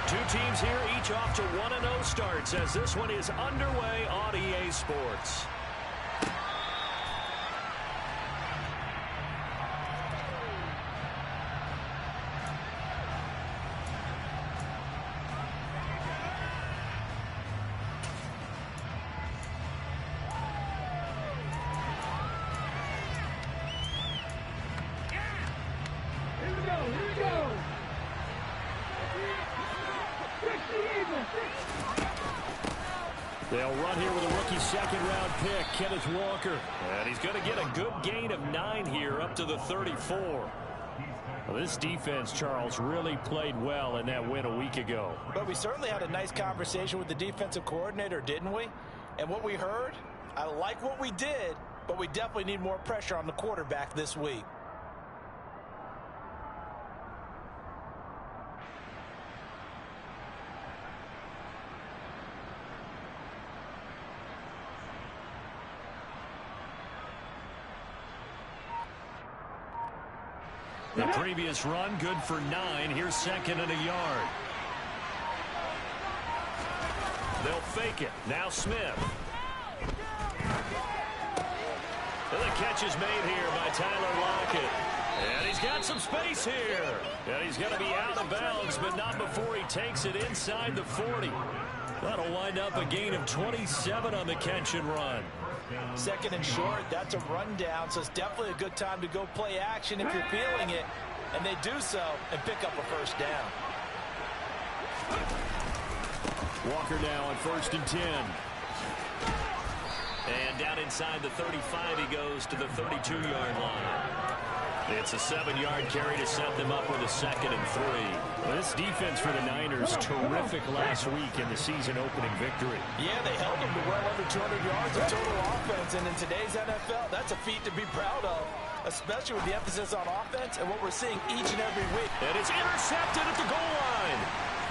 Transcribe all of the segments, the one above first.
Two teams here, each off to 1-0 starts as this one is underway on EA Sports. They'll run here with a rookie second-round pick, Kenneth Walker. And he's going to get a good gain of 9 here up to the 34. Well, this defense, Charles, really played well in that win a week ago. But we certainly had a nice conversation with the defensive coordinator, didn't we? And what we heard, I like what we did, but we definitely need more pressure on the quarterback this week. The previous run, good for 9. Here's second and a yard. They'll fake it. Now Smith. And the catch is made here by Tyler Lockett. And he's got some space here. And he's going to be out of bounds, but not before he takes it inside the 40. That'll wind up a gain of 27 on the catch and run. Second and short, that's a rundown, so it's definitely a good time to go play action if you're feeling it. And they do so and pick up a first down. Walker now on 1st and 10. And down inside the 35 he goes to the 32-yard line. It's a 7-yard carry to set them up with a 2nd and 3. Well, this defense for the Niners, terrific last week in the season-opening victory. Yeah, they held them to well under 200 yards of total offense, and in today's NFL, that's a feat to be proud of, especially with the emphasis on offense and what we're seeing each and every week. And it's intercepted at the goal line.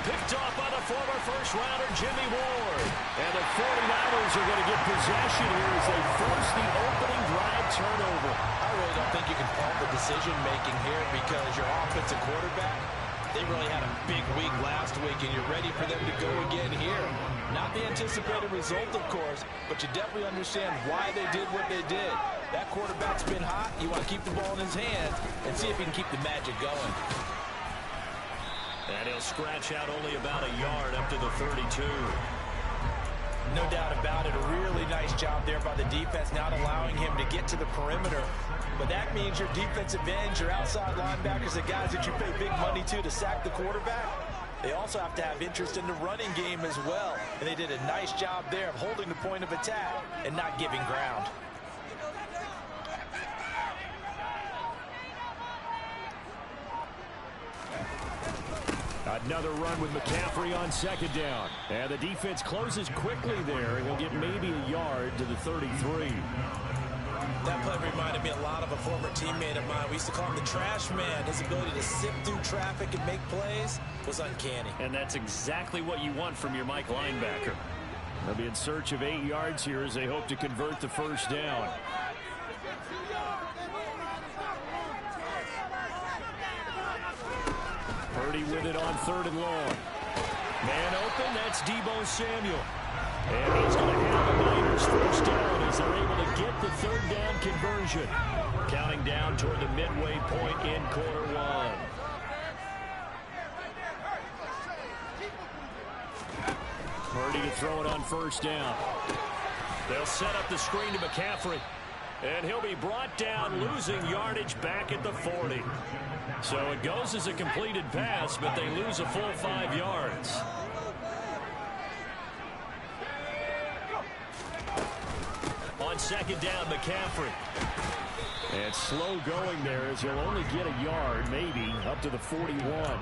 Picked off by the former first-rounder Jimmy Ward. And the 49ers are going to get possession here as they force the opening drive turnover. I really don't think you can fault the decision-making here because your offensive quarterback, they really had a big week last week, and you're ready for them to go again here. Not the anticipated result, of course, but you definitely understand why they did what they did. That quarterback's been hot. You want to keep the ball in his hands and see if he can keep the magic going. And he'll scratch out only about a yard up to the 32. No doubt about it. A really nice job there by the defense, not allowing him to get to the perimeter. But that means your defensive ends, your outside linebackers, the guys that you pay big money to sack the quarterback, they also have to have interest in the running game as well. And they did a nice job there of holding the point of attack and not giving ground. Another run with McCaffrey on 2nd down. And the defense closes quickly there, and he'll get maybe a yard to the 33. That play reminded me a lot of a former teammate of mine. We used to call him the trash man. His ability to sift through traffic and make plays was uncanny. And that's exactly what you want from your Mike linebacker. They'll be in search of 8 yards here as they hope to convert the first down. Purdy with it on 3rd and long. Man open, that's Deebo Samuel. And he's going to have the Niners first down as they're able to get the 3rd down conversion. Counting down toward the midway point in quarter 1. Purdy to throw it on 1st down. They'll set up the screen to McCaffrey. And he'll be brought down, losing yardage back at the 40. So it goes as a completed pass, but they lose a full 5 yards. On 2nd down, McCaffrey. And slow going there as he'll only get a yard, maybe, up to the 41.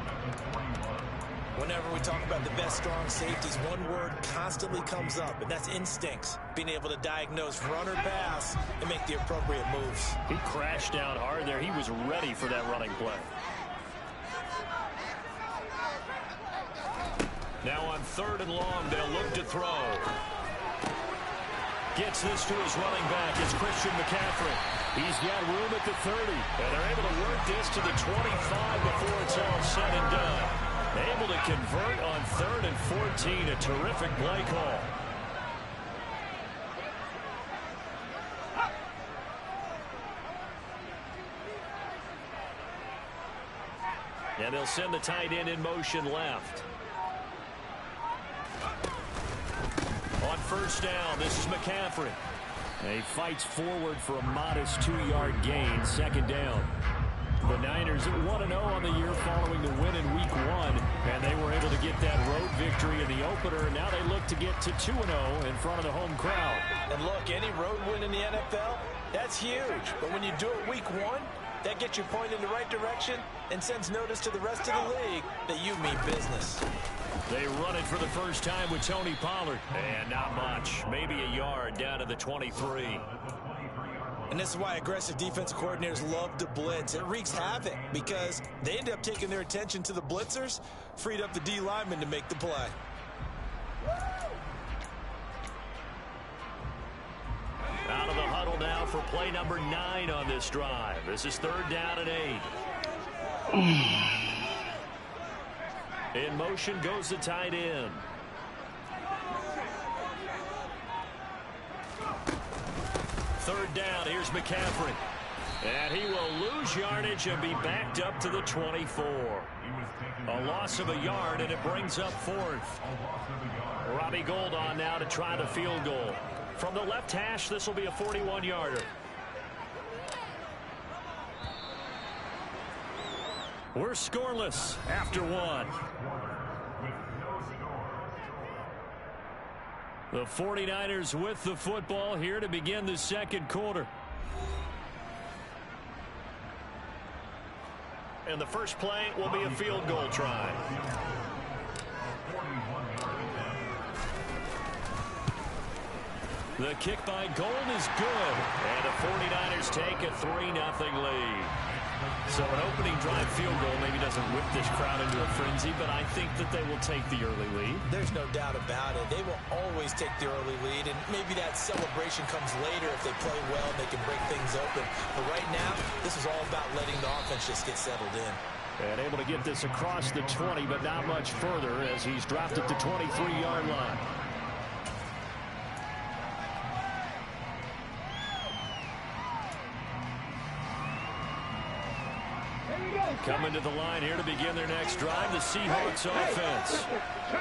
Whenever we talk about the best strong safeties, one word constantly comes up, and that's instincts. Being able to diagnose run or pass and make the appropriate moves. He crashed down hard there. He was ready for that running play. Now on 3rd and long, they'll look to throw. Gets this to his running back. It's Christian McCaffrey. He's got room at the 30, and they're able to work this to the 25 before it's all said and done. Able to convert on 3rd and 14. A terrific play call. And they'll send the tight end in motion left. On 1st down, this is McCaffrey. And he fights forward for a modest 2-yard gain. 2nd down. The Niners 1-0 on the year following the win in Week 1. And they were able to get that road victory in the opener. Now they look to get to 2-0 in front of the home crowd. And look, any road win in the NFL, that's huge. But when you do it Week 1, that gets you pointed in the right direction and sends notice to the rest of the league that you mean business. They run it for the first time with Tony Pollard. And not much. Maybe a yard down to the 23. And this is why aggressive defensive coordinators love to blitz. It wreaks havoc because they end up taking their attention to the blitzers, freed up the D lineman to make the play. Out of the huddle now for play number 9 on this drive. This is 3rd down and 8. In motion goes the tight end. Third down, here's McCaffrey. And he will lose yardage and be backed up to the 24. A loss of a yard, and it brings up 4th. Robbie Gould on now to try the field goal. From the left hash, this will be a 41-yarder. We're scoreless after 1. The 49ers with the football here to begin the 2nd quarter. And the first play will be a field goal try. The kick by Gould is good. And the 49ers take a 3-0 lead. So an opening drive field goal maybe doesn't whip this crowd into a frenzy, but I think that they will take the early lead. There's no doubt about it. They will always take the early lead, and maybe that celebration comes later if they play well and they can break things open. But right now, this is all about letting the offense just get settled in. And able to get this across the 20, but not much further as he's dropped at the 23-yard line. Coming to the line here to begin their next drive, the Seahawks offense.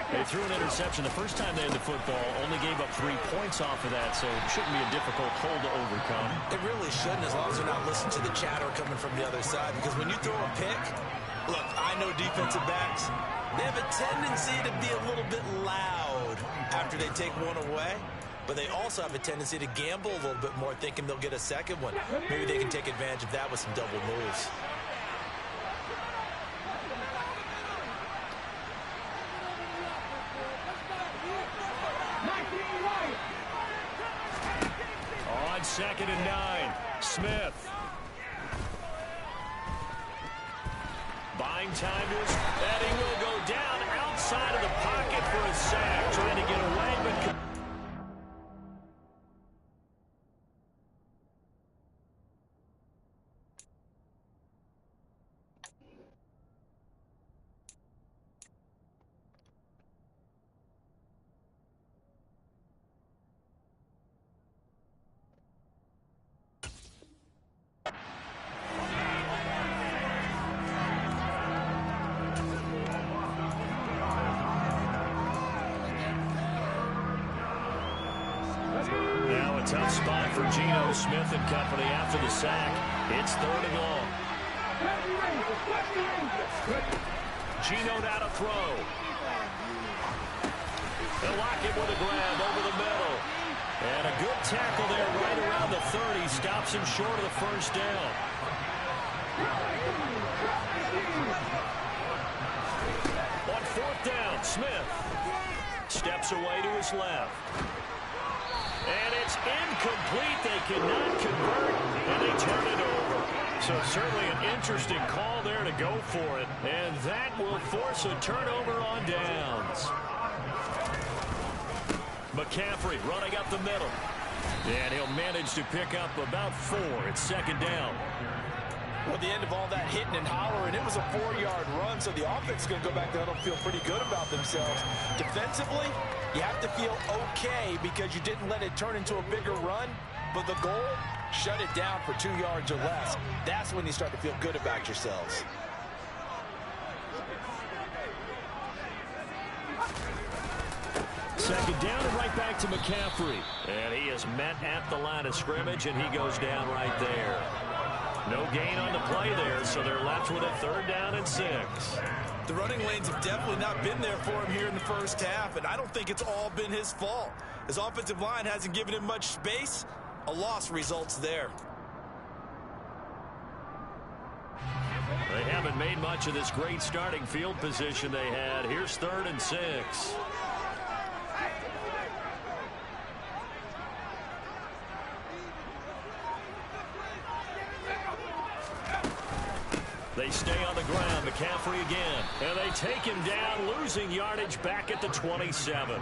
They threw an interception the first time they had the football, only gave up 3 points off of that, so it shouldn't be a difficult hole to overcome. It really shouldn't, as long as they're not listening to the chatter coming from the other side, because when you throw a pick, look, I know defensive backs, they have a tendency to be a little bit loud after they take one away. But they also have a tendency to gamble a little bit more, thinking they'll get a second one. Maybe they can take advantage of that with some double moves. On 2nd and 9, Smith. Buying time to his, and he will go down outside of the pocket for a sack, trying to get away, but tough spot for Geno Smith and company after the sack. It's 3rd and long. Geno now to throw. They'll lock it with a grab over the middle. And a good tackle there right around the 30. Stops him short of the first down. On 4th down, Smith steps away to his left. And it's incomplete. They cannot convert, and they turn it over. So certainly an interesting call there to go for it. And that will force a turnover on downs. McCaffrey running up the middle. And he'll manage to pick up about 4. It's 2nd down. Well, at the end of all that hitting and hollering, it was a 4-yard run, so the offense is going to go back there and feel pretty good about themselves. Defensively, you have to feel okay because you didn't let it turn into a bigger run, but the goal, shut it down for 2 yards or less. That's when you start to feel good about yourselves. Second down and right back to McCaffrey. And he is met at the line of scrimmage, and he goes down right there. No gain on the play there, so they're left with a 3rd down and 6. The running lanes have definitely not been there for him here in the first half, and I don't think it's all been his fault. His offensive line hasn't given him much space. A loss results there. They haven't made much of this great starting field position they had. Here's 3rd and 6. They stay on the ground. McCaffrey again. And they take him down, losing yardage back at the 27.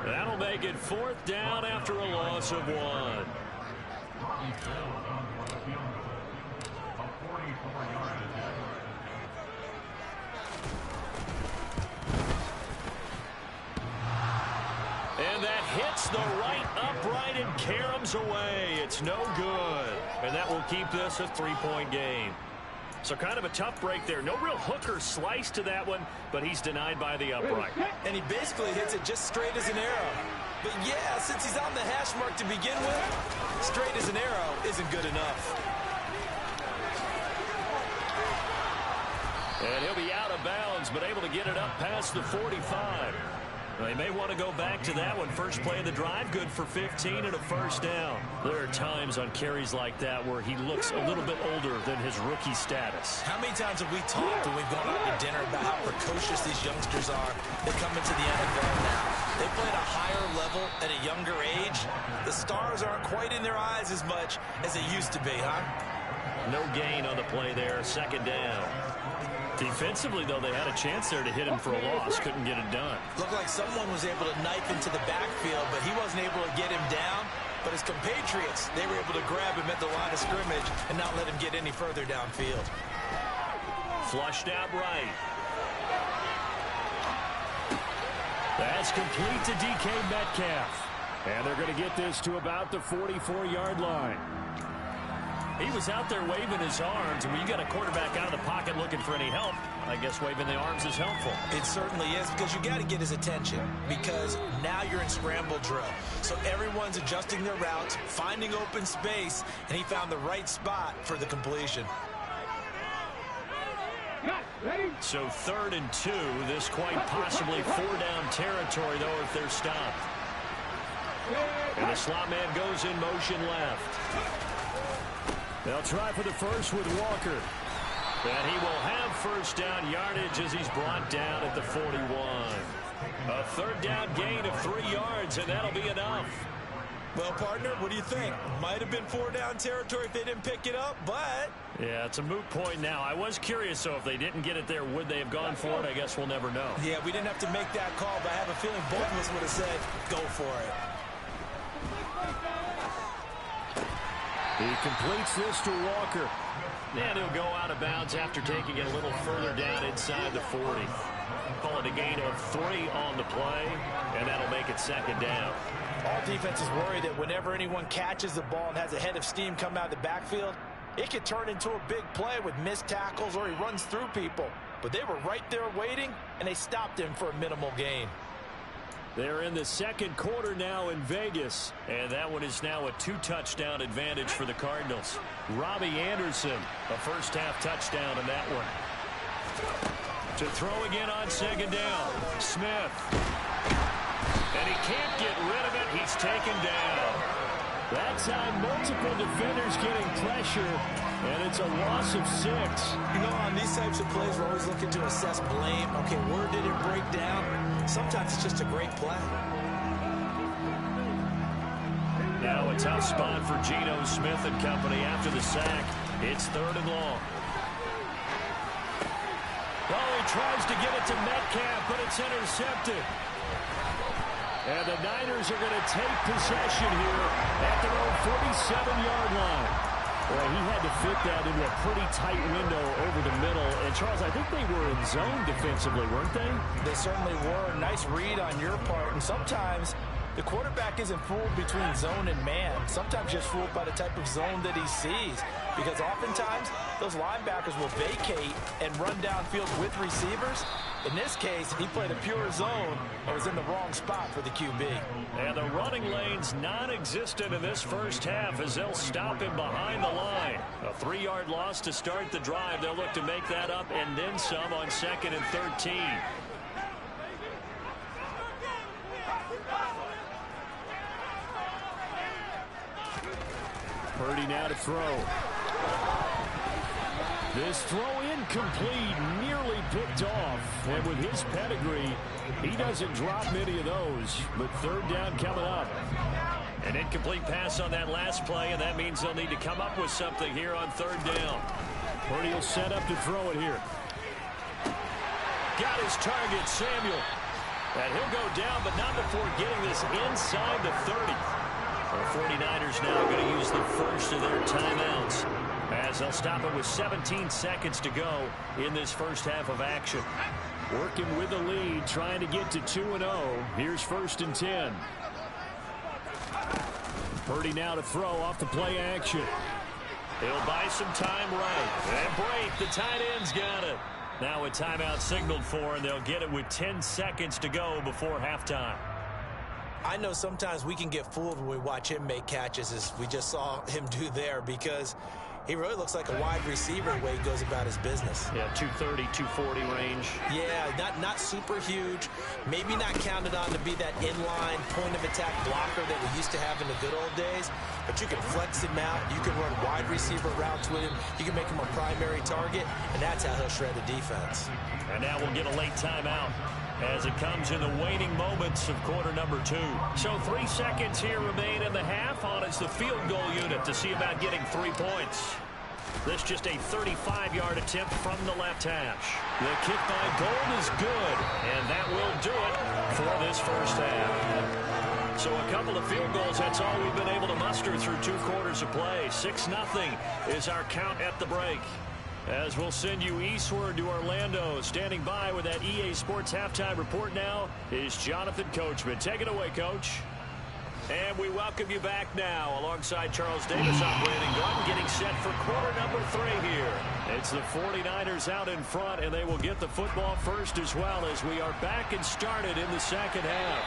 That'll make it 4th down after a loss of 1. And that hits the right upright and caroms away. It's no good. And that will keep this a 3-point game. So kind of a tough break there. No real hook or slice to that one, but he's denied by the upright. And he basically hits it just straight as an arrow. But yeah, since he's on the hash mark to begin with, straight as an arrow isn't good enough. And he'll be out of bounds, but able to get it up past the 45. They may want to go back to that one. First play of the drive, good for 15 and a 1st down. There are times on carries like that where he looks a little bit older than his rookie status. How many times have we talked when we've gone out to dinner about how precocious these youngsters are? They come into the NFL now. They play at a higher level at a younger age. The stars aren't quite in their eyes as much as they used to be, huh? No gain on the play there, 2nd down. Defensively, though, they had a chance there to hit him for a loss. Couldn't get it done. Looked like someone was able to knife into the backfield, but he wasn't able to get him down. But his compatriots, they were able to grab him at the line of scrimmage and not let him get any further downfield. Flushed out right. That's complete to DK Metcalf. And they're going to get this to about the 44-yard line. He was out there waving his arms, and when you got a quarterback out of the pocket looking for any help, I guess waving the arms is helpful. It certainly is, because you got to get his attention, because now you're in scramble drill. So everyone's adjusting their routes, finding open space, and he found the right spot for the completion. So 3rd and 2, this quite possibly 4-down territory, though, if they're stopped. And the slot man goes in motion left. They'll try for the first with Walker. And he will have 1st down yardage as he's brought down at the 41. A 3rd down gain of 3 yards, and that'll be enough. Well, partner, what do you think? Might have been 4-down territory if they didn't pick it up, but... Yeah, it's a moot point now. I was curious, so if they didn't get it there, would they have gone for it? I guess we'll never know. Yeah, we didn't have to make that call, but I have a feeling both of us would have said, go for it. He completes this to Walker. And he'll go out of bounds after taking it a little further down inside the 40. Call it a gain of 3 on the play, and that'll make it 2nd down. All defenses worry that whenever anyone catches the ball and has a head of steam come out of the backfield, it could turn into a big play with missed tackles or he runs through people. But they were right there waiting, and they stopped him for a minimal gain. They're in the 2nd quarter now in Vegas, and that one is now a 2-touchdown advantage for the Cardinals. Robbie Anderson, a first-half touchdown in that one. To throw again on 2nd down, Smith. And he can't get rid of it. He's taken down. That's how multiple defenders getting pressure, and it's a loss of 6. You know, on these types of plays, we're always looking to assess blame. Okay, where did it break down? Sometimes it's just a great play. Now a tough spot for Geno Smith and company after the sack. It's 3rd and long. Oh, he tries to get it to Metcalf, but it's intercepted. And the Niners are going to take possession here at their own 47-yard line. Well, he had to fit that into a pretty tight window over the middle. And, Charles, I think they were in zone defensively, weren't they? They certainly were. Nice read on your part. And sometimes the quarterback isn't fooled between zone and man. Sometimes just fooled by the type of zone that he sees. Because oftentimes, those linebackers will vacate and run downfield with receivers. In this case, he played a pure zone and was in the wrong spot for the QB. And the running lane's non-existent in this first half as they'll stop him behind the line. A 3-yard loss to start the drive. They'll look to make that up and then some on 2nd and 13. Purdy now to throw. This throw incomplete, nearly picked off. And with his pedigree, he doesn't drop many of those. But 3rd down coming up. An incomplete pass on that last play, and that means they'll need to come up with something here on 3rd down. Purdy will set up to throw it here. Got his target, Samuel. And he'll go down, but not before getting this inside the 30. The 49ers now going to use the first of their timeouts as they'll stop it with 17 seconds to go in this first half of action. Working with the lead, trying to get to 2-0. Here's 1st and 10. Purdy now to throw off the play action. He'll buy some time right. And break, the tight end's got it. Now a timeout signaled for, and they'll get it with 10 seconds to go before halftime. I know sometimes we can get fooled when we watch him make catches, as we just saw him do there, because he really looks like a wide receiver the way he goes about his business. Yeah, 230, 240 range. Yeah, not super huge. Maybe not counted on to be that inline point-of-attack blocker that we used to have in the good old days. But you can flex him out. You can run wide receiver routes with him. You can make him a primary target, and that's how he'll shred the defense. And now we'll get a late timeout as it comes in the waning moments of quarter number 2. So 3 seconds here remain in the half. On it's the field goal unit to see about getting 3 points. This just a 35-yard attempt from the left hash. The kick by Gold is good, and that will do it for this first half. So a couple of field goals, that's all we've been able to muster through 2 quarters of play. 6-0 is our count at the break. As we'll send you eastward to Orlando. Standing by with that EA Sports halftime report now is Jonathan Coachman. Take it away, Coach. And we welcome you back now alongside Charles Davis on Brandon Gordon, getting set for quarter number 3 here. It's the 49ers out in front, and they will get the football first as well as we are back and started in the second half.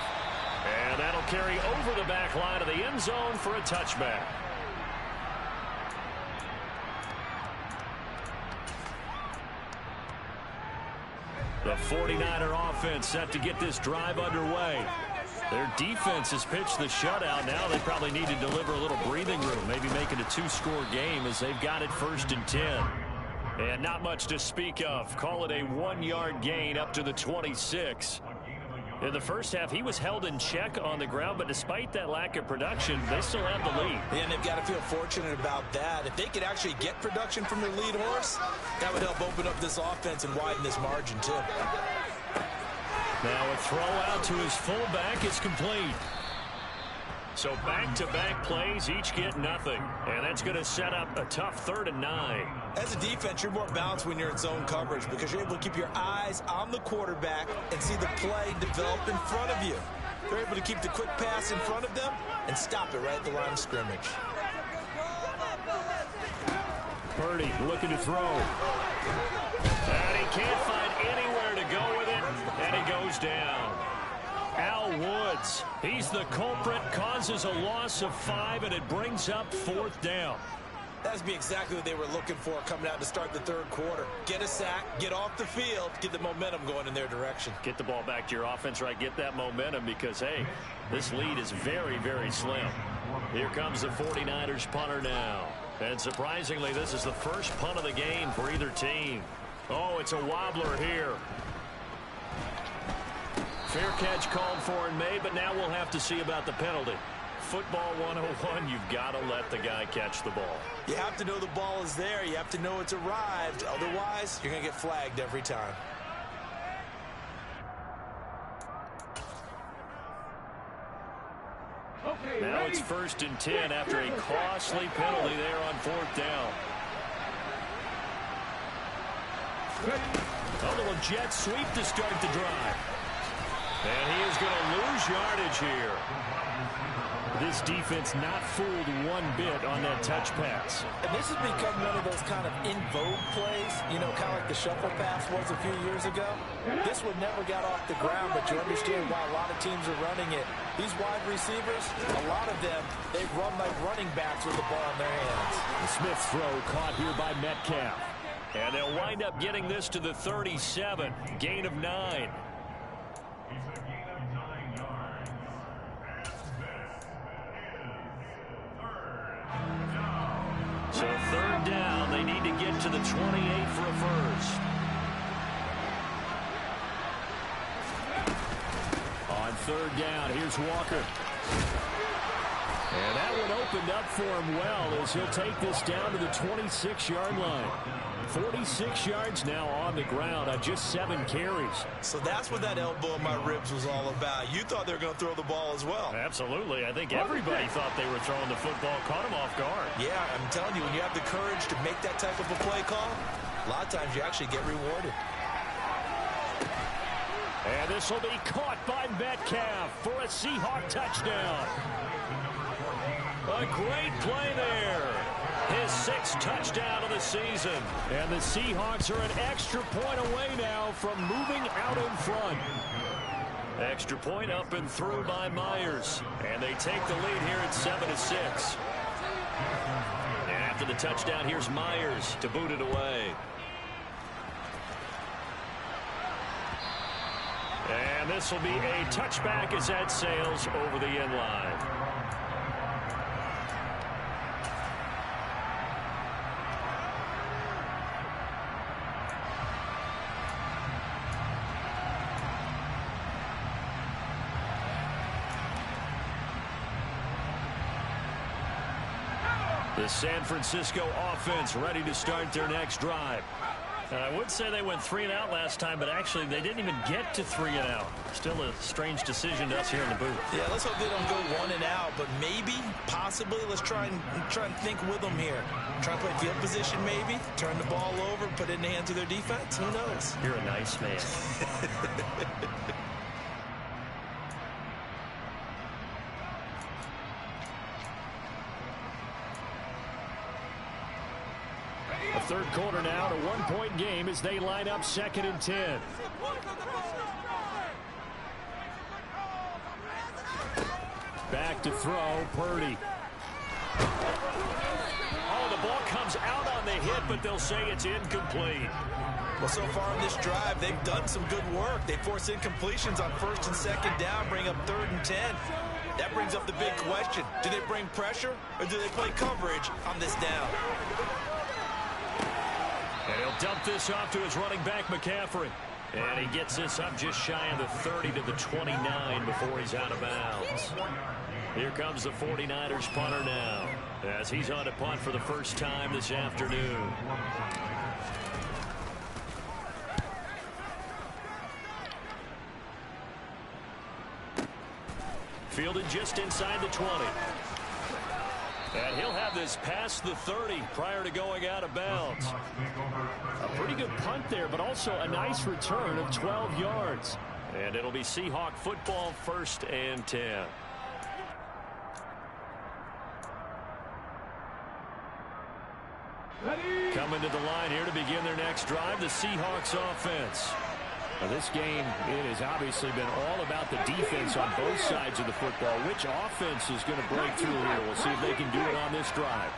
And that'll carry over the back line of the end zone for a touchback. The 49er offense set to get this drive underway. Their defense has pitched the shutout. Now they probably need to deliver a little breathing room, maybe make it a 2-score game as they've got it 1st and 10. And not much to speak of. Call it a 1-yard gain up to the 26. In the first half, he was held in check on the ground, but despite that lack of production, they still have the lead. And they've got to feel fortunate about that. If they could actually get production from their lead horse, that would help open up this offense and widen this margin, too. Now a throw out to his fullback is complete. So back-to-back plays, each get nothing. And that's going to set up a tough 3rd and 9. As a defense, you're more balanced when you're in zone coverage because you're able to keep your eyes on the quarterback and see the play develop in front of you. You're able to keep the quick pass in front of them and stop it right at the line of scrimmage. Purdy looking to throw. And he can't find anywhere to go with it, and he goes down. Al Woods, he's the culprit, causes a loss of 5, and it brings up 4th down. That would be exactly what they were looking for coming out to start the 3rd quarter. Get a sack, get off the field, get the momentum going in their direction. Get the ball back to your offense, right? Get that momentum because, hey, this lead is very, very slim. Here comes the 49ers punter now. And surprisingly, this is the first punt of the game for either team. Oh, it's a wobbler here. Fair catch called for and made, but now we'll have to see about the penalty. Football 101, you've got to let the guy catch the ball. You have to know the ball is there. You have to know it's arrived. Otherwise, you're going to get flagged every time. Okay, Now it's 1st and 10 after a costly penalty there on 4th down. A little jet sweep to start the drive. And he is going to lose yardage here. This defense not fooled one bit on that touch pass. And this has become one of those kind of in vogue plays, you know, kind of like the shuffle pass was a few years ago. This one never got off the ground, but you understand why a lot of teams are running it. These wide receivers, a lot of them, they run like running backs with the ball in their hands. The Smith throw caught here by Metcalf. And they'll wind up getting this to the 37. Gain of 9. So 3rd down, they need to get to the 28 for a first. On 3rd down, here's Walker. And that one opened up for him well as he'll take this down to the 26-yard line. 46 yards now on the ground on just 7 carries. So that's what that elbow in my ribs was all about. You thought they were going to throw the ball as well. Absolutely. I think everybody thought they were throwing the football, caught him off guard. Yeah, I'm telling you, when you have the courage to make that type of a play call, a lot of times you actually get rewarded. And this will be caught by Metcalf for a Seahawk touchdown. A great play there. His 6th touchdown of the season. And the Seahawks are an extra point away now from moving out in front. Extra point up and through by Myers. And they take the lead here at 7-6. And after the touchdown, here's Myers to boot it away. And this will be a touchback as that sails over the end line. The San Francisco offense ready to start their next drive. I would say they went 3 and out last time, but actually they didn't even get to 3 and out. Still a strange decision to us here in the booth. Yeah, let's hope they don't go 1 and out, but maybe, possibly, let's try and think with them here. Try and play field position maybe, turn the ball over, put it in the hands of their defense. Who knows? You're a nice man. A 3rd quarter now, a 1-point game as they line up 2nd and 10. Back to throw, Purdy. Oh, the ball comes out on the hit, but they'll say it's incomplete. Well, so far in this drive, they've done some good work. They force incompletions on 1st and 2nd down, bring up 3rd and 10. That brings up the big question. Do they bring pressure, or do they play coverage on this down? And he'll dump this off to his running back, McCaffrey. And he gets this up just shy of the 30 to the 29 before he's out of bounds. Here comes the 49ers punter now, as he's on to punt for the first time this afternoon. Fielded just inside the 20. And he'll have this past the 30 prior to going out of bounds. A pretty good punt there, but also a nice return of 12 yards. And it'll be Seahawk football, 1st and 10. Coming to the line here to begin their next drive, the Seahawks offense. Now this game, it has obviously been all about the defense on both sides of the football. Which offense is going to break through here? We'll see if they can do it on this drive.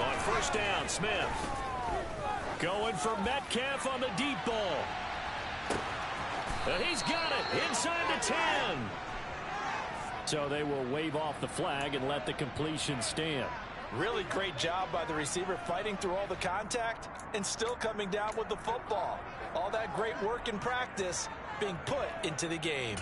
On 1st down, Smith. Going for Metcalf on the deep ball. And he's got it inside the 10. So they will wave off the flag and let the completion stand. Really great job by the receiver fighting through all the contact and still coming down with the football. All that great work in practice being put into the game.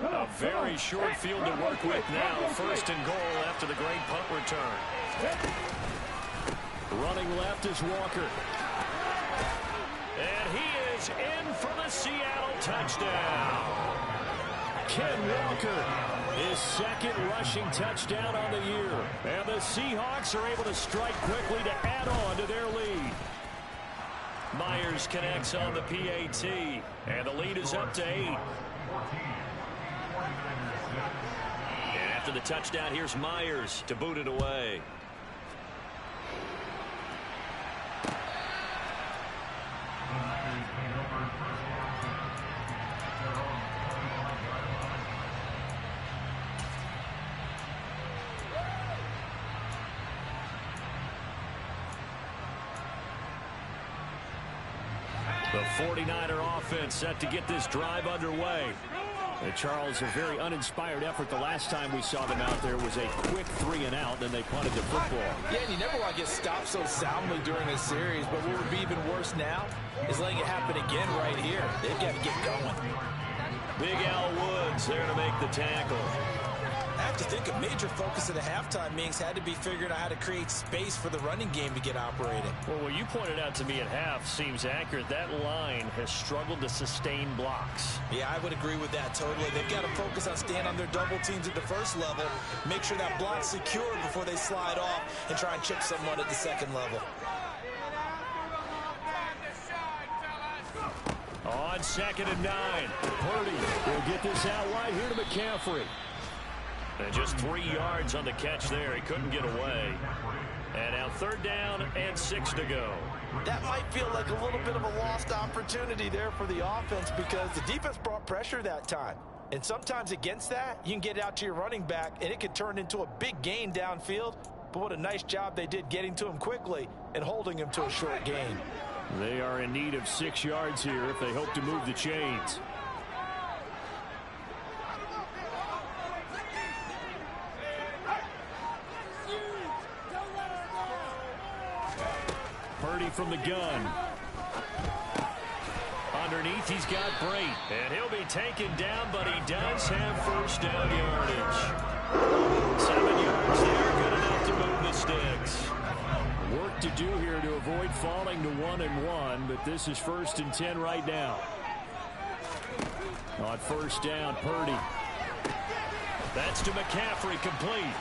A very short field to work with now. 1st and goal after the great punt return. Running left is Walker. And he is goes in for the Seattle touchdown. Ken Walker, his second rushing touchdown on the year. And the Seahawks are able to strike quickly to add on to their lead. Myers connects on the PAT, and the lead is up to 8. And after the touchdown, here's Myers to boot it away. The 49er offense set to get this drive underway. Charles, a very uninspired effort. The last time we saw them out there was a quick 3-and-out, then they punted the football. Yeah, and you never want to get stopped so soundly during a series, but what would be even worse now is letting it happen again right here. They've got to get going. Big Al Woods there to make the tackle. I have to think a major focus of the halftime meetings had to be figuring out how to create space for the running game to get operating. Well, what you pointed out to me at half seems accurate. That line has struggled to sustain blocks. Yeah, I would agree with that totally. They've got to focus on staying on their double teams at the first level, make sure that block's secure before they slide off and try and chip someone at the second level. On 2nd and 9, Purdy will get this out wide here to McCaffrey. And just 3 yards on the catch there. He couldn't get away. And now 3rd down and 6 to go. That might feel like a little bit of a lost opportunity there for the offense because the defense brought pressure that time. And sometimes against that, you can get out to your running back, and it could turn into a big gain downfield. But what a nice job they did getting to him quickly and holding him to a short gain. They are in need of 6 yards here if they hope to move the chains. Purdy from the gun. Underneath, he's got Brait. And he'll be taken down, but he does have 1st down yardage. 7 yards there, good enough to move the sticks. Work to do here to avoid falling to 1-1, but this is 1st and 10 right now. On 1st down, Purdy. That's to McCaffrey, complete.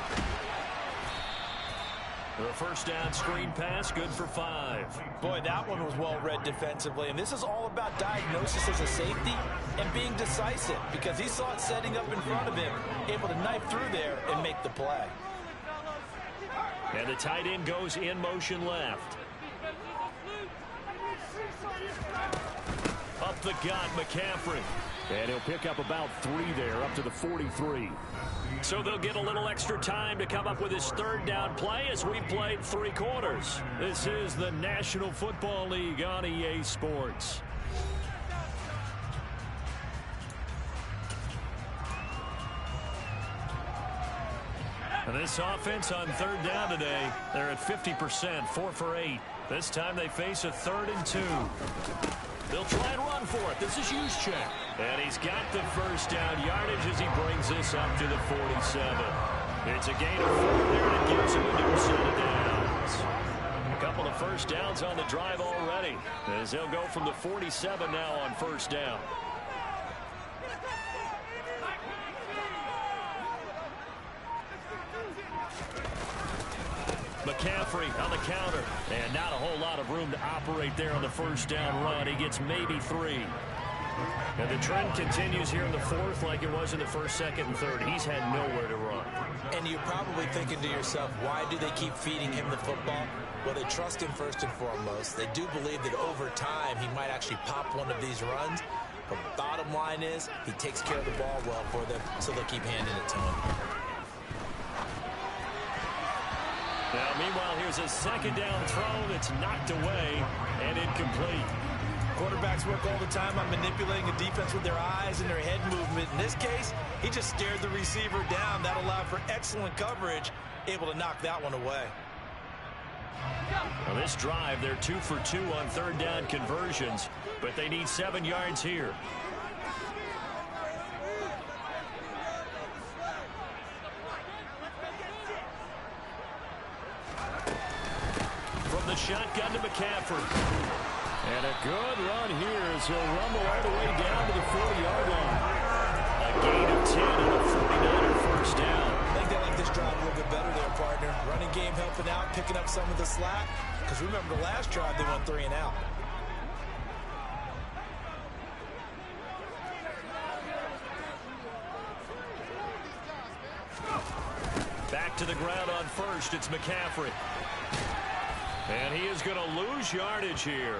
The 1st down screen pass, good for 5. Boy, that one was well read defensively. And this is all about diagnosis as a safety and being decisive because he saw it setting up in front of him, able to knife through there and make the play. And the tight end goes in motion left. Up the gut, McCaffrey. And he'll pick up about 3 there, up to the 43. So they'll get a little extra time to come up with his 3rd down play as we've played 3 quarters. This is the National Football League on EA Sports. And this offense on 3rd down today, they're at 50%, 4 for 8. This time they face a 3rd and 2. They'll try and run for it. This is Juszczyk. And he's got the 1st down yardage as he brings this up to the 47. It's a gain of 4 there, and it gives him a new set of downs. A couple of 1st downs on the drive already, as they'll go from the 47 now on 1st down. McCaffrey on the counter, and not a whole lot of room to operate there on the 1st down run. He gets maybe 3. And the trend continues here in the 4th like it was in the 1st, 2nd, and 3rd. He's had nowhere to run. And you're probably thinking to yourself, why do they keep feeding him the football? Well, they trust him first and foremost. They do believe that over time he might actually pop one of these runs. But the bottom line is he takes care of the ball well for them, so they'll keep handing it to him. Now, meanwhile, here's a 2nd down throw that's knocked away and incomplete. Quarterbacks work all the time on manipulating a defense with their eyes and their head movement. In this case, he just stared the receiver down. That allowed for excellent coverage, able to knock that one away. Now, this drive, they're 2 for 2 on 3rd down conversions, but they need 7 yards here. From the shotgun to McCaffrey. And a good run here as he'll rumble all the way down to the 40-yard line. A gain of 10 and a 49er first down. I think they like this drive a little bit better there, partner. Running game helping out, picking up some of the slack. Because remember, the last drive they went 3 and out. Back to the ground on first. It's McCaffrey. And he is going to lose yardage here.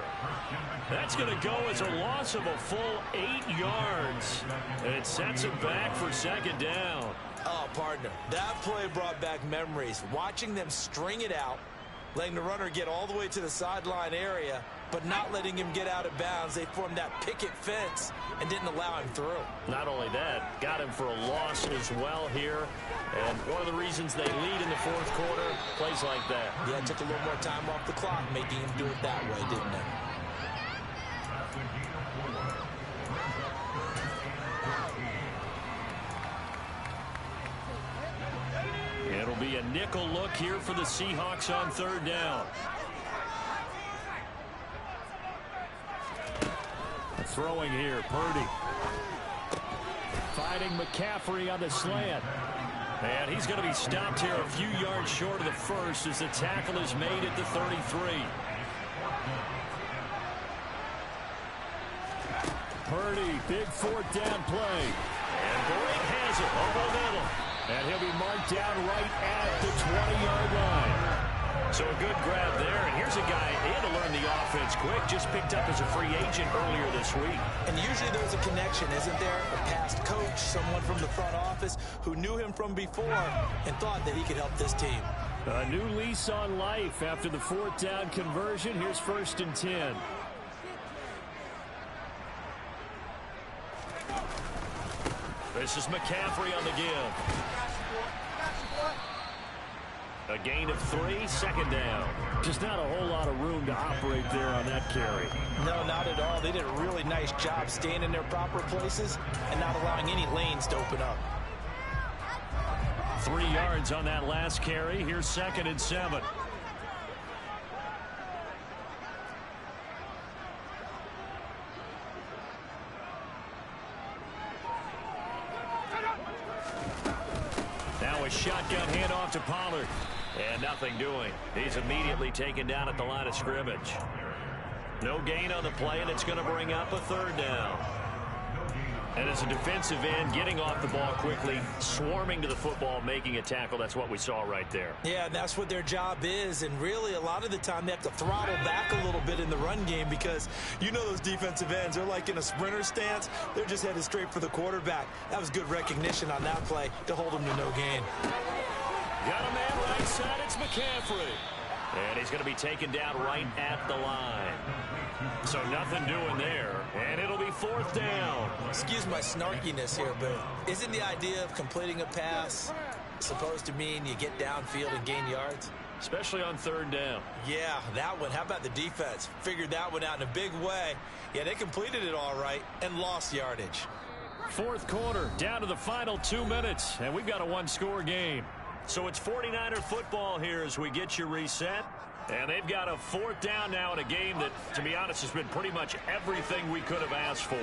That's going to go as a loss of a full 8 yards. And it sets him back for second down. Oh, partner, that play brought back memories. Watching them string it out, letting the runner get all the way to the sideline area, but not letting him get out of bounds. They formed that picket fence and didn't allow him through. Not only that, got him for a loss as well here. And one of the reasons they lead in the fourth quarter, plays like that. Yeah, it took a little more time off the clock, making him do it that way, didn't it? It'll be a nickel look here for the Seahawks on third down. Throwing here, Purdy. Fighting McCaffrey on the slant. And he's going to be stopped here a few yards short of the first as the tackle is made at the 33. Purdy, big fourth down play. And Brink has it over the middle. And he'll be marked down right at the 20-yard line. So a good grab there. And here's a guy, he had to learn the offense quick, just picked up as a free agent earlier this week. And usually there's a connection, isn't there? A past coach, someone from the front office who knew him from before and thought that he could help this team. A new lease on life after the fourth down conversion. Here's 1st and 10. This is McCaffrey on the give. A gain of 3, second down. Just not a whole lot of room to operate there on that carry. No, not at all. They did a really nice job staying in their proper places and not allowing any lanes to open up. 3 yards on that last carry. Here's 2nd and 7. Now a shotgun handoff to Pollard. And nothing doing. He's immediately taken down at the line of scrimmage. No gain on the play, and it's going to bring up a 3rd down. And as a defensive end, getting off the ball quickly, swarming to the football, making a tackle. That's what we saw right there. Yeah, and that's what their job is. And really, a lot of the time, they have to throttle back a little bit in the run game because you know those defensive ends, they're like in a sprinter stance. They're just headed straight for the quarterback. That was good recognition on that play to hold him to no gain. Got a man right side. It's McCaffrey. And he's going to be taken down right at the line. So nothing doing there. And it'll be 4th down. Excuse my snarkiness here, but isn't the idea of completing a pass supposed to mean you get downfield and gain yards? Especially on 3rd down. Yeah, that one. How about the defense? Figured that one out in a big way. Yeah, they completed it all right and lost yardage. 4th quarter, down to the final 2 minutes. And we've got a 1-score game. So it's 49er football here as we get you reset. And they've got a 4th down now in a game that, to be honest, has been pretty much everything we could have asked for.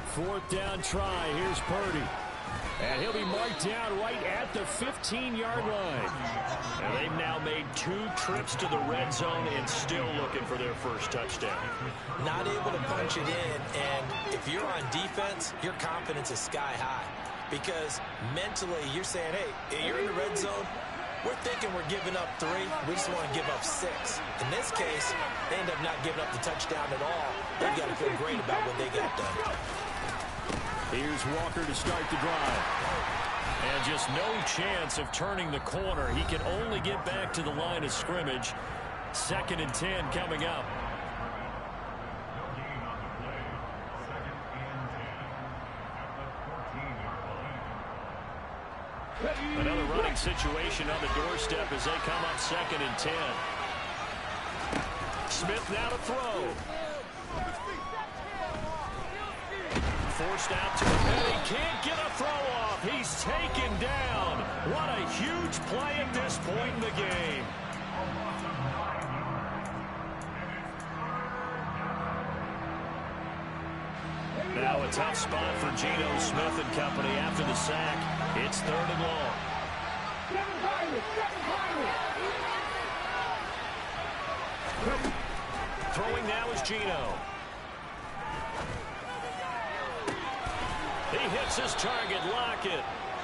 Fourth down try. Here's Purdy. And he'll be marked down right at the 15-yard line. And they've now made 2 trips to the red zone and still looking for their first touchdown. Not able to punch it in, and if you're on defense, your confidence is sky high. Because mentally, you're saying, hey, you're in the red zone. We're thinking we're giving up 3. We just want to give up 6. In this case, they end up not giving up the touchdown at all. They've got to feel great about what they got done. Here's Walker to start the drive. And just no chance of turning the corner. He can only get back to the line of scrimmage. 2nd and 10 coming up. Another running situation on the doorstep as they come up 2nd and 10. Smith now to throw. forced out to him, and he can't get a throw off. He's taken down. What a huge play at this point in the game. Now a tough spot for Geno Smith and company after the sack. It's 3rd and long. Throwing now is Geno. He hits his target, Lockett.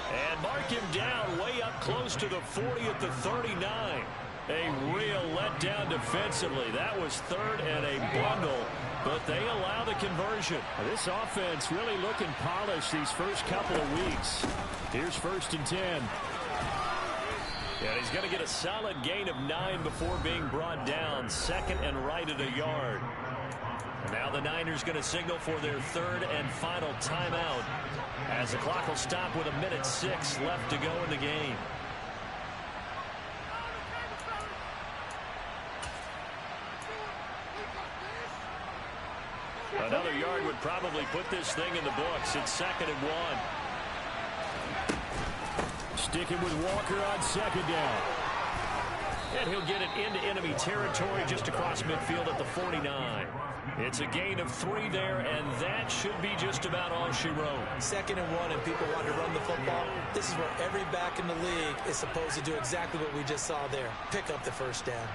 And mark him down way up close to the 40 at the 39. A real letdown defensively. That was 3rd and a bundle, but they allow the conversion. This offense really looking polished these first couple of weeks. Here's 1st and 10. And he's going to get a solid gain of 9 before being brought down. 2nd and right at a yard. And now the Niners going to signal for their 3rd and final timeout, as the clock will stop with 1:06 left to go in the game. Another yard would probably put this thing in the books. It's 2nd and 1. Sticking with Walker on 2nd down. And he'll get it into enemy territory just across midfield at the 49. It's a gain of 3 there, and that should be just about all she wrote. 2nd and 1, and people want to run the football. This is where every back in the league is supposed to do exactly what we just saw there. Pick up the 1st down.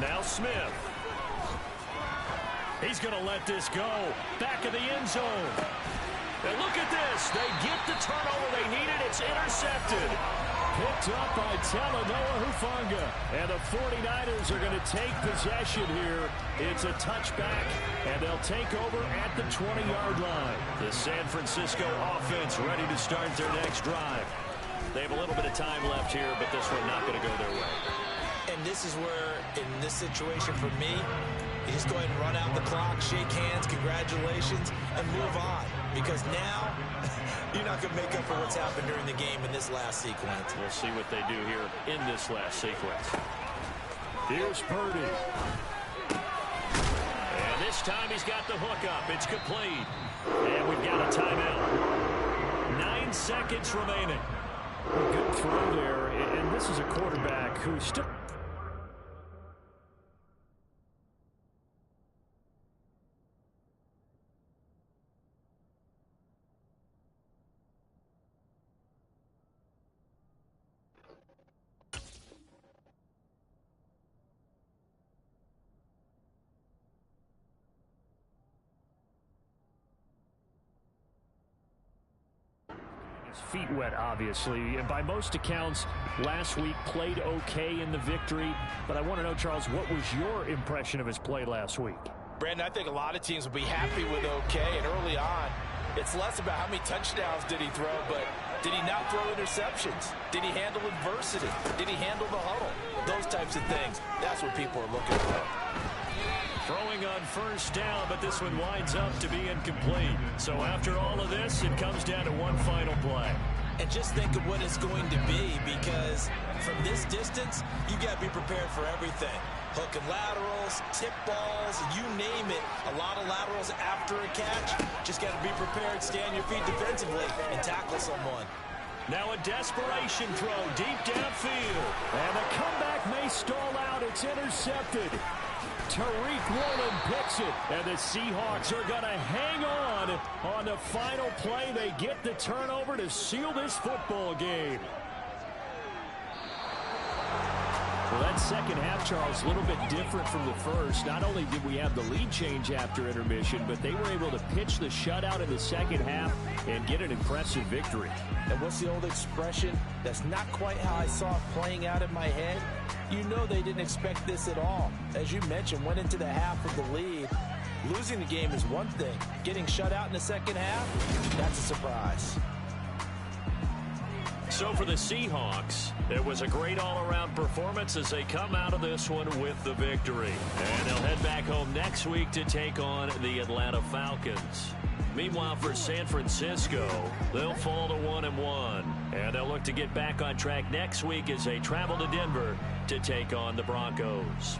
Now Smith. He's going to let this go. Back of the end zone. And look at this. They get the turnover they needed. It's intercepted. Picked up by Talanoa Hufanga. And the 49ers are going to take possession here. It's a touchback, and they'll take over at the 20-yard line. The San Francisco offense ready to start their next drive. They have a little bit of time left here, but this one not going to go their way. And this is where, in this situation for me, you just go ahead and run out the clock, shake hands, congratulations, and move on. Because now, you're not going to make up for what's happened during the game in this last sequence. We'll see what they do here in this last sequence. Here's Purdy. And this time he's got the hook up. It's complete. And we've got a timeout. 9 seconds remaining. A good throw there, and this is a quarterback who still... feet wet, obviously, and by most accounts last week played okay in the victory. But I want to know, Charles, what was your impression of his play last week? Brandon, I think a lot of teams will be happy with okay, and early on it's less about how many touchdowns did he throw, but did he not throw interceptions? Did he handle adversity? Did he handle the huddle? Those types of things, that's what people are looking for. Throwing on 1st down, but this one winds up to be incomplete. So after all of this, it comes down to one final play. And just think of what it's going to be, because from this distance, you got to be prepared for everything. Hook and laterals, tip balls, you name it. A lot of laterals after a catch. Just got to be prepared, stay on your feet defensively, and tackle someone. Now a desperation throw deep downfield. And the comeback may stall out. It's intercepted. Tariq Woolen picks it, and the Seahawks are going to hang on the final play. They get the turnover to seal this football game. Well, that second half, Charles, a little bit different from the first. Not only did we have the lead change after intermission, but they were able to pitch the shutout in the second half and get an impressive victory. And what's the old expression? That's not quite how I saw it playing out in my head. You know they didn't expect this at all. As you mentioned, went into the half with the lead. Losing the game is one thing. Getting shut out in the second half, that's a surprise. So for the Seahawks, it was a great all-around performance as they come out of this one with the victory. And they'll head back home next week to take on the Atlanta Falcons. Meanwhile, for San Francisco, they'll fall to 1-1. And they'll look to get back on track next week as they travel to Denver to take on the Broncos.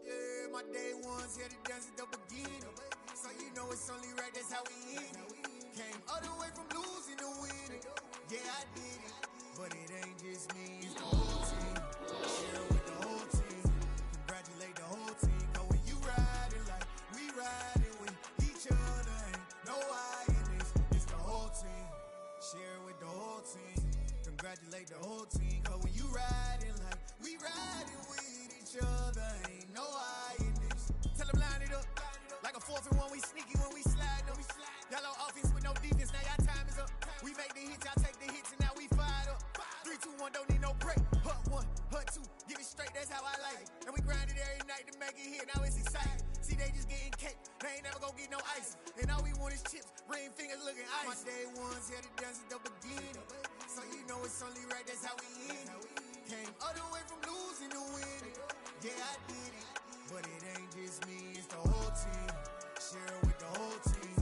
Yeah, my day ones here to dance at the beginning. So you know it's only right, that's how we end it. Came all the way from losing to winning. Yeah, I did it. But it ain't just me, it's the whole team. Share it with the whole team. Congratulate the whole team. Cause when you riding like we riding with each other, ain't no I in this. It's the whole team. Share it with the whole team. Congratulate the whole team. Cause when you riding like we riding with each other, ain't no I in this. Tell them line it up. Like a 4th and 1, we sneaky when we slide them. Y'all on offense with no defense, now y'all time is up. We make the hits, y'all take the hits, and now we fired up. 3, 2, 1, don't need no break. Hut 1, hut 2, give it straight, that's how I like it. And we grind it every night to make it hit, now it's exciting. See, they just getting cake, they ain't never gonna get no ice. And all we want is chips, ring fingers looking ice. My day ones here to dance at the beginning. So you know it's only right, that's how we end it. Came all the way from losing to winning. Yeah, I did it. But it ain't just me, it's the whole team. Share it with the whole team.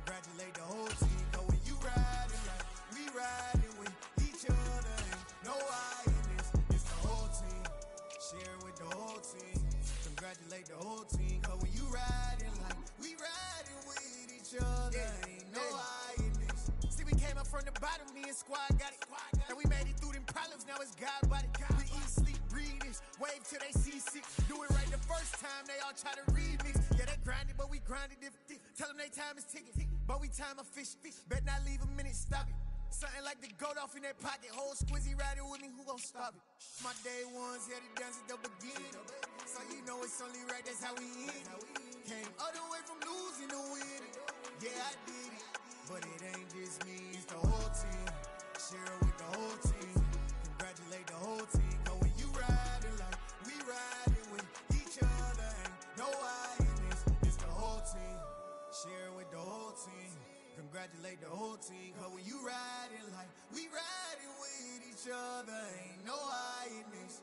Congratulate the whole team. Cause when you riding like we riding with each other, ain't no I in this. It's the whole team. Share it with the whole team. Congratulate the whole team. Cause when you riding like we riding with each other, ain't no I in this. See, we came up from the bottom, me and squad got it. And we made it through them problems, now it's God body. We eat, sleep, breathe this. Wave till they see sick. Do it right the first time, they all try to remix. Yeah, they grinded, but we grinded different. Tell them they time is ticking, but we time a fish. Bet not leave a minute, stop it. Something like the goat off in that pocket. Whole squizzy riding with me, who gon' stop it? My day ones headed down to the beginning. So you know it's only right, that's how we end. Came all the way from losing to winning. Yeah, I did it. But it ain't just me, it's the whole team. Share it with the whole team. Congratulate the whole team. Cause when you riding like we riding with each other, ain't no I in this. It's the whole team. Share it with the whole team. Congratulate the whole team. Cause when you riding like we riding with each other, ain't no I in this.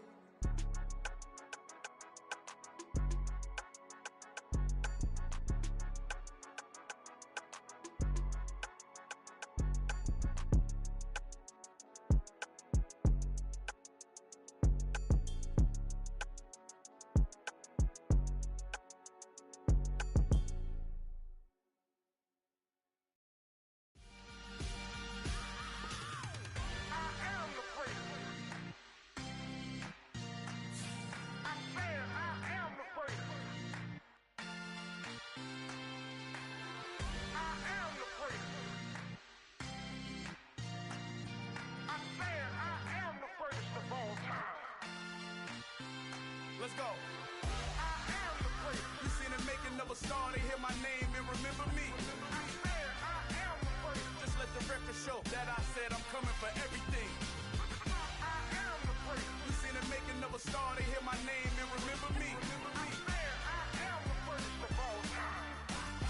Let's go. You seen it making of a star, they hear my name and remember me. Just let the record show that I said I'm coming for everything. You seen it making of a star, they hear my name and remember me.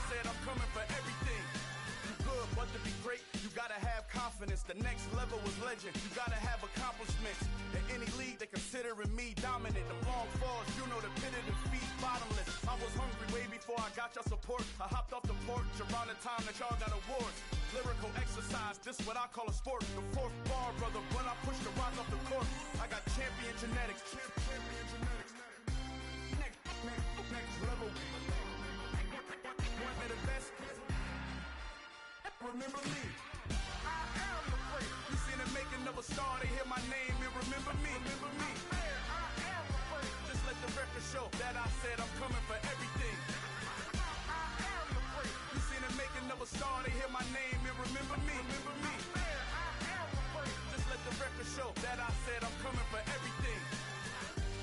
Said I'm coming for everything. You good, but to be great, you gotta have confidence. The next level was legend. You gotta have accomplishments. In any league, they considering me dominant. The long falls, you know the pit of defeat, bottomless. I was hungry way before I got your support. I hopped off the porch around the time that y'all got awards. Lyrical exercise, this what I call a sport. The fourth bar, brother, when I push the rock off the court. I got champion genetics. Next level. One of the best. Remember me. I am the place. You seen it making of a star, they hear my name and remember me. Remember me. I am the place. Just let the record show that I said I'm coming for everything. I am the place. You seen it making of a star, they hear my name and remember me. Remember me. I am the place. Just let the record show that I said I'm coming for everything.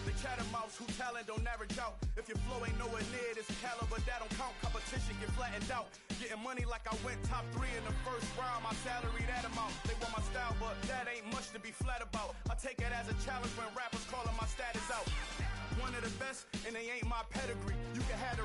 The chattermouths who talent don't average out. If your flow ain't nowhere near this caliber, that don't count. Competition get flattened out. Getting money like I went top 3 in the first round. My salary that amount. They want my style, but that ain't much to be flat about. I take it as a challenge when rappers calling my status out. One of the best, and they ain't my pedigree. You can have the